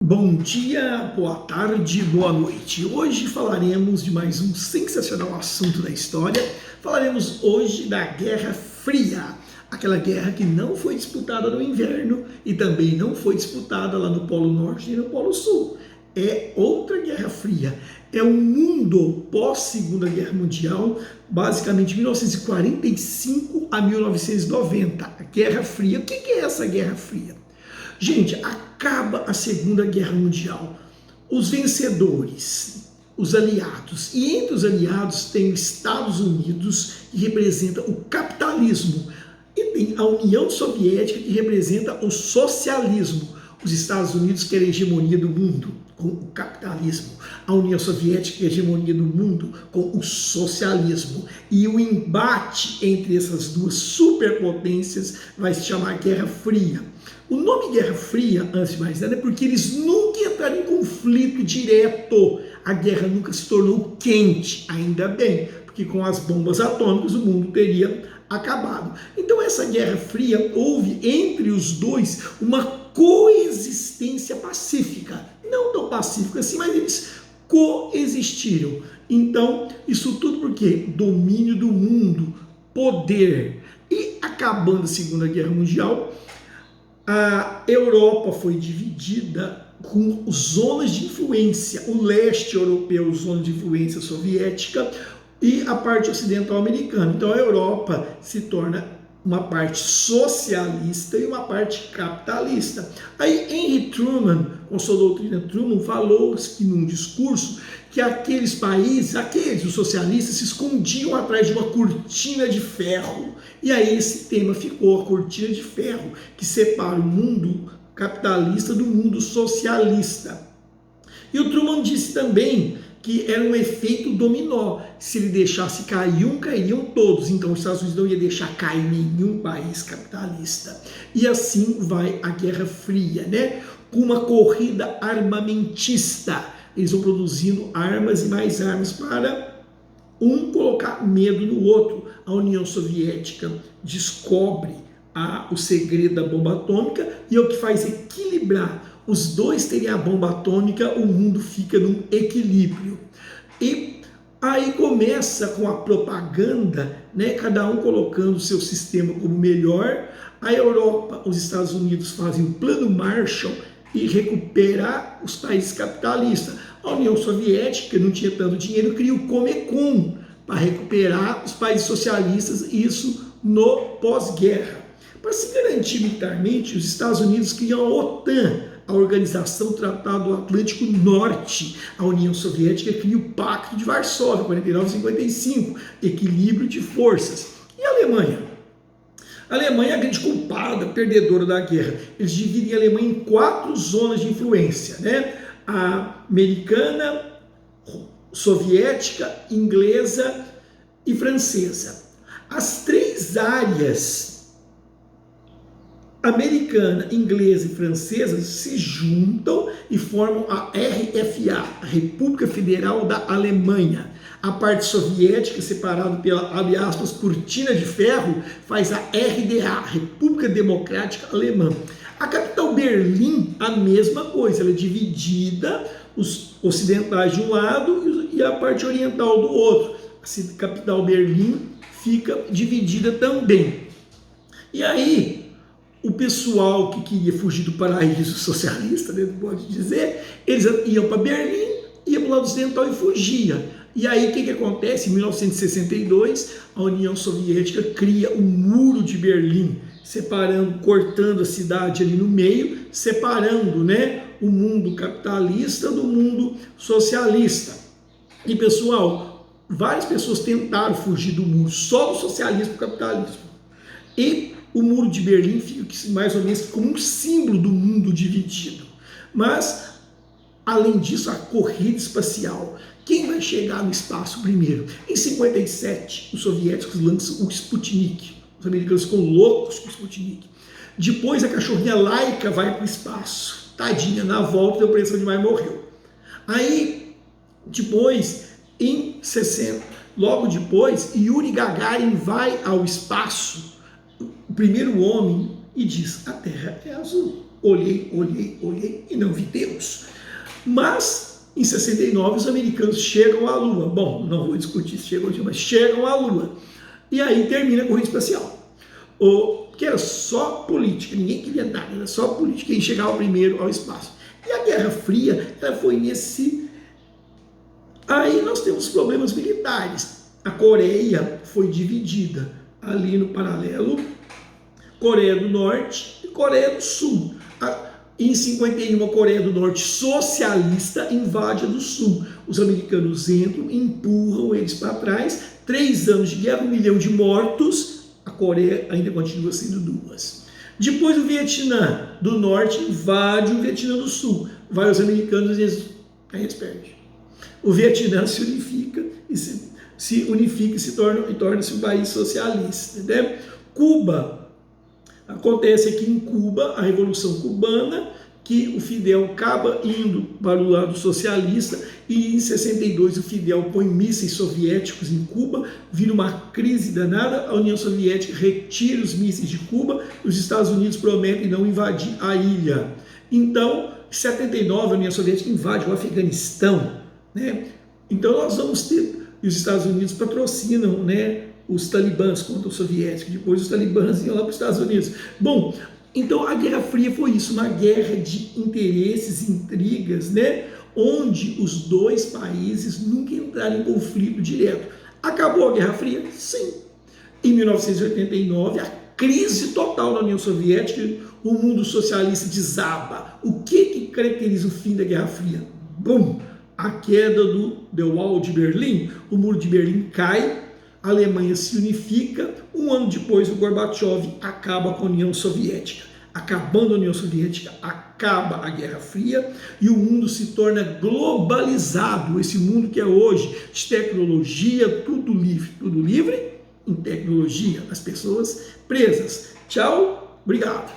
Bom dia, boa tarde, boa noite. Hoje falaremos de mais um sensacional assunto da história. Falaremos hoje da Guerra Fria, aquela guerra que não foi disputada no inverno e também não foi disputada lá no Polo Norte e no Polo Sul. É outra Guerra Fria. É um mundo pós-Segunda Guerra Mundial, basicamente 1945 a 1990. A Guerra Fria. O que é essa Guerra Fria? Gente, acaba a Segunda Guerra Mundial. Os vencedores, os aliados. E entre os aliados tem os Estados Unidos, que representa o capitalismo. E tem a União Soviética, que representa o socialismo. Os Estados Unidos querem a hegemonia do mundo com o capitalismo. A União Soviética quer a hegemonia do mundo com o socialismo. E o embate entre essas duas superpotências vai se chamar Guerra Fria. O nome Guerra Fria, antes de mais nada, é porque eles nunca entraram em conflito direto. A guerra nunca se tornou quente, ainda bem, porque com as bombas atômicas o mundo teria acabado. Então essa Guerra Fria houve entre os dois uma coexistência pacífica. Não tão pacífica assim, mas eles coexistiram. Então isso tudo porque domínio do mundo, poder. E acabando a Segunda Guerra Mundial, a Europa foi dividida com zonas de influência, o leste europeu, zona de influência soviética, e a parte ocidental americana. Então a Europa se torna uma parte socialista e uma parte capitalista. Aí Henry Truman, com sua doutrina Truman, falou que num discurso que aqueles países, os socialistas, se escondiam atrás de uma cortina de ferro. E aí esse tema ficou, a cortina de ferro, que separa o mundo capitalista do mundo socialista. E o Truman disse também que era um efeito dominó. Se ele deixasse cair um, cairiam todos. Então os Estados Unidos não ia deixar cair nenhum país capitalista. E assim vai a Guerra Fria, né? Com uma corrida armamentista. Eles vão produzindo armas e mais armas para um colocar medo no outro. A União Soviética descobre o segredo da bomba atômica e é o que faz equilibrar. Os dois terem a bomba atômica, o mundo fica num equilíbrio. E aí começa com a propaganda, né? Cada um colocando o seu sistema como melhor. A Europa, os Estados Unidos fazem o plano Marshall e recuperar os países capitalistas. A União Soviética, que não tinha tanto dinheiro, cria o Comecon para recuperar os países socialistas, isso no pós-guerra. Para se garantir militarmente, os Estados Unidos criam a OTAN, a Organização do Tratado do Atlântico Norte. A União Soviética cria o Pacto de Varsóvia, 49 e 55, equilíbrio de forças. E a Alemanha? A Alemanha é a grande culpada, perdedora da guerra. Eles dividem a Alemanha em 4 zonas de influência, né? A americana, soviética, inglesa e francesa. As 3 áreas, americana, inglesa e francesa, se juntam e formam a RFA, a República Federal da Alemanha. A parte soviética, separada pela, abre aspas, cortina de ferro, faz a RDA, República Democrática Alemã. A capital Berlim, a mesma coisa, ela é dividida, os ocidentais de um lado e a parte oriental do outro. A capital Berlim fica dividida também. E aí, o pessoal que queria fugir do paraíso socialista, né, pode dizer, eles iam para Berlim, iam para o lado ocidental e fugia. E aí o que acontece? Em 1962, a União Soviética cria o Muro de Berlim, separando, cortando a cidade ali no meio, separando, né, o mundo capitalista do mundo socialista. E pessoal, várias pessoas tentaram fugir do muro, só do socialismo para o capitalismo. E o Muro de Berlim fica mais ou menos como um símbolo do mundo dividido. Mas, além disso, a corrida espacial. Quem vai chegar no espaço primeiro? Em 57, os soviéticos lançam o Sputnik. Os americanos ficam loucos com o Sputnik. Depois, a cachorrinha Laika vai para o espaço. Tadinha, na volta, deu pressão demais e morreu. Aí, depois, em 60, logo depois, Yuri Gagarin vai ao espaço, o primeiro homem, e diz: a Terra é azul. olhei e não vi Deus. Mas, em 69, os americanos chegam à Lua. Bom, não vou discutir se chegam ou não, mas chegam à Lua. E aí termina a corrida espacial. Que era só política, ninguém queria nada, era só política, quem chegava primeiro ao espaço. E a Guerra Fria, ela foi nesse... Aí nós temos problemas militares. A Coreia foi dividida ali no paralelo, Coreia do Norte e Coreia do Sul. Em 51, a Coreia do Norte socialista invade a do Sul. Os americanos entram, empurram eles para trás. 3 anos de guerra, 1 milhão de mortos. A Coreia ainda continua sendo 2. Depois o Vietnã do Norte invade o Vietnã do Sul. Vai os americanos e eles perdem. O Vietnã se unifica e torna-se um país socialista. Entendeu? Cuba, acontece aqui em Cuba a Revolução Cubana, que o Fidel acaba indo para o lado socialista e em 62 o Fidel põe mísseis soviéticos em Cuba, vira uma crise danada, a União Soviética retira os mísseis de Cuba, os Estados Unidos prometem não invadir a ilha. Então, em 79 a União Soviética invade o Afeganistão, né? Então nós vamos ter, e os Estados Unidos patrocinam, né, os talibãs contra os soviéticos, depois os talibãs iam lá para os Estados Unidos. Bom, então a Guerra Fria foi isso, uma guerra de interesses, intrigas, né, onde os dois países nunca entraram em conflito direto. Acabou a Guerra Fria? Sim. Em 1989, a crise total na União Soviética, o mundo socialista desaba. O que caracteriza o fim da Guerra Fria? Bum! A queda do The Wall de Berlim, o muro de Berlim cai, a Alemanha se unifica, 1 ano depois o Gorbachev acaba com a União Soviética. Acabando a União Soviética, acaba a Guerra Fria e o mundo se torna globalizado, esse mundo que é hoje de tecnologia, tudo livre em tecnologia, as pessoas presas. Tchau, obrigado.